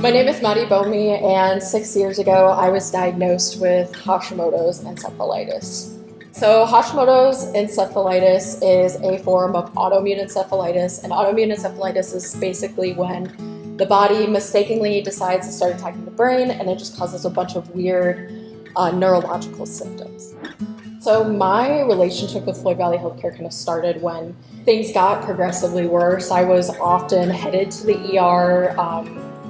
My name is Boehme, and 6 years ago I was diagnosed with Hashimoto's encephalitis. So Hashimoto's encephalitis is a form of autoimmune encephalitis, and autoimmune encephalitis is basically when the body mistakenly decides to start attacking the brain, and it just causes a bunch of weird neurological symptoms. So my relationship with Floyd Valley Healthcare kind of started when things got progressively worse. I was often headed to the ER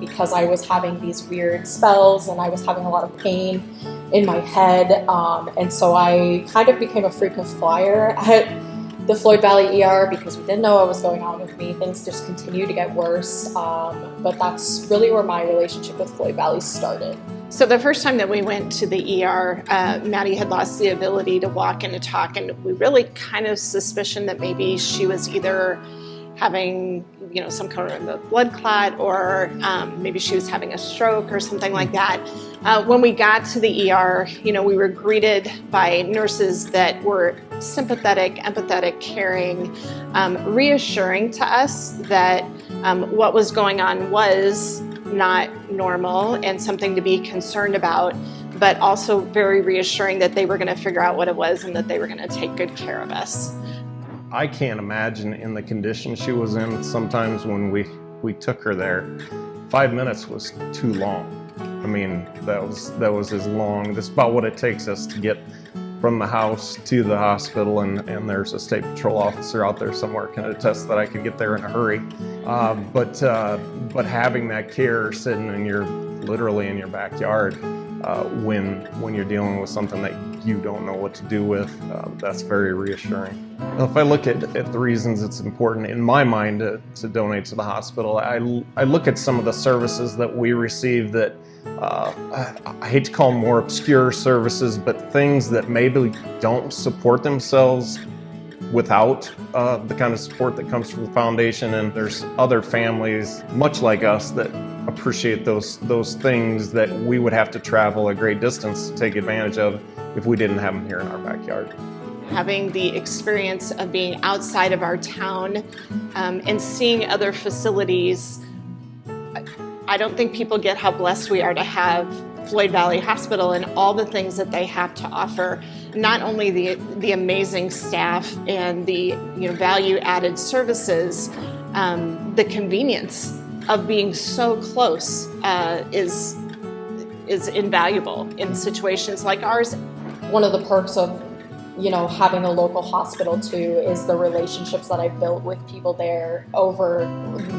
because I was having these weird spells and I was having a lot of pain in my head. And so I kind of became a frequent flyer at the Floyd Valley ER because we didn't know what was going on with me. Things just continued to get worse. But that's really where my relationship with Floyd Valley started. So the first time that we went to the ER, Maddie had lost the ability to walk and to talk, and we really kind of suspicioned that maybe she was either having, some kind of a blood clot, or maybe she was having a stroke or something like that. When we got to the ER, we were greeted by nurses that were sympathetic, empathetic, caring, reassuring to us that what was going on was not normal and something to be concerned about, but also very reassuring that they were going to figure out what it was and that they were going to take good care of us. I can't imagine in the condition she was in. Sometimes when we took her there, 5 minutes was too long. I mean, that was as long. That's about what it takes us to get from the house to the hospital, and there's a state patrol officer out there somewhere can attest that I could get there in a hurry. But having that care sitting literally in your backyard when you're dealing with something that you don't know what to do with, that's very reassuring. If I look at the reasons it's important in my mind to donate to the hospital, I look at some of the services that we receive that I hate to call them more obscure services, but things that maybe don't support themselves without the kind of support that comes from the foundation. And there's other families much like us that appreciate those things that we would have to travel a great distance to take advantage of if we didn't have them here in our backyard. Having the experience of being outside of our town and seeing other facilities, I don't think people get how blessed we are to have Floyd Valley Hospital and all the things that they have to offer. Not only the amazing staff and the value-added services, the convenience of being so close is invaluable in situations like ours. One of the perks of having a local hospital too is the relationships that I've built with people there over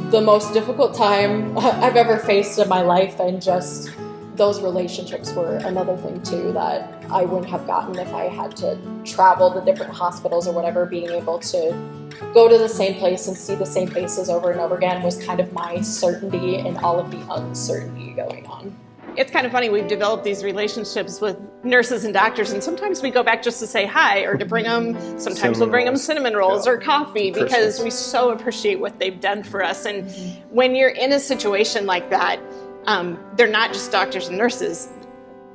the most difficult time I've ever faced in my life, and just those relationships were another thing too that I wouldn't have gotten if I had to travel to different hospitals or whatever. Being able to go to the same place and see the same faces over and over again was kind of my certainty in all of the uncertainty going on. It's kind of funny, we've developed these relationships with nurses and doctors, and sometimes we go back just to say hi or to bring them, sometimes we'll bring them cinnamon rolls or coffee because we so appreciate what they've done for us. And when you're in a situation like that, they're not just doctors and nurses.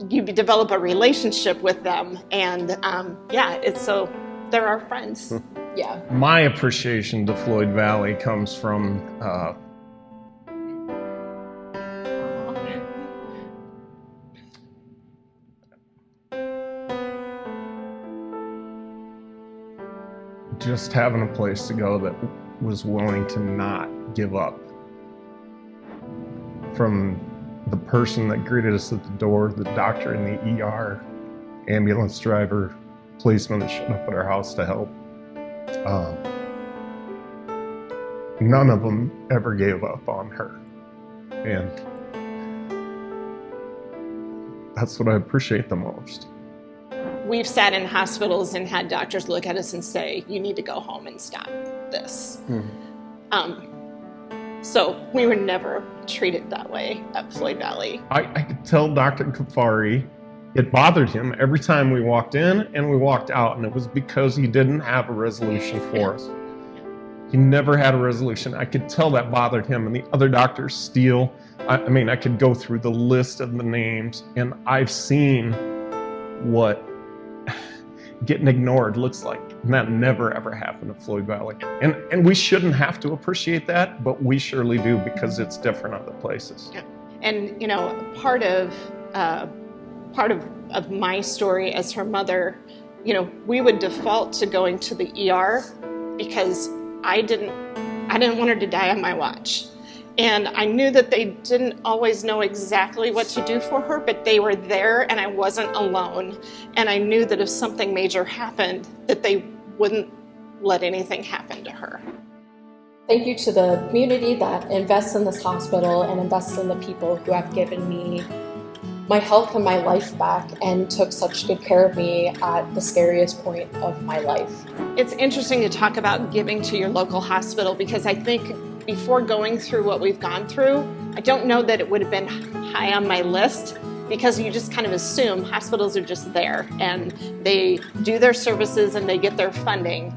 You develop a relationship with them, and they're our friends. Yeah. My appreciation to Floyd Valley comes from just having a place to go that was willing to not give up. From the person that greeted us at the door, the doctor in the ER, ambulance driver, policeman that showed up at our house to help. None of them ever gave up on her. And that's what I appreciate the most. We've sat in hospitals and had doctors look at us and say, you need to go home and stop this. So we were never treated that way at Floyd Valley. I could tell Dr. Kafari it bothered him every time we walked in and we walked out, and it was because he didn't have a resolution for us. He never had a resolution. I could tell that bothered him, and the other doctors still. I could go through the list of the names, and I've seen what getting ignored looks like. And that never ever happened at Floyd Valley. And we shouldn't have to appreciate that, but we surely do because it's different other places. Yeah. And, you know, part of my story as her mother, you know, we would default to going to the ER because I didn't want her to die on my watch. And I knew that they didn't always know exactly what to do for her, but they were there and I wasn't alone. And I knew that if something major happened, that they wouldn't let anything happen to her. Thank you to the community that invests in this hospital and invests in the people who have given me my health and my life back and took such good care of me at the scariest point of my life. It's interesting to talk about giving to your local hospital because I think before going through what we've gone through, I don't know that it would have been high on my list because you just kind of assume hospitals are just there and they do their services and they get their funding.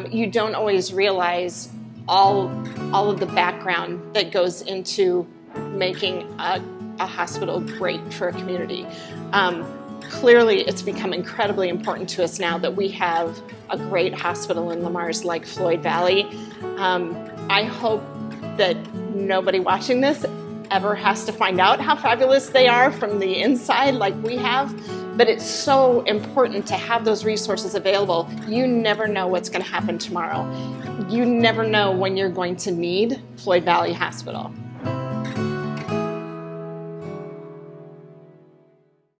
You don't always realize all of the background that goes into making a hospital great for a community. Clearly, it's become incredibly important to us now that we have a great hospital in Lamar's like Floyd Valley. I hope that nobody watching this ever has to find out how fabulous they are from the inside like we have, but it's so important to have those resources available. You never know what's going to happen tomorrow. You never know when you're going to need Floyd Valley Hospital.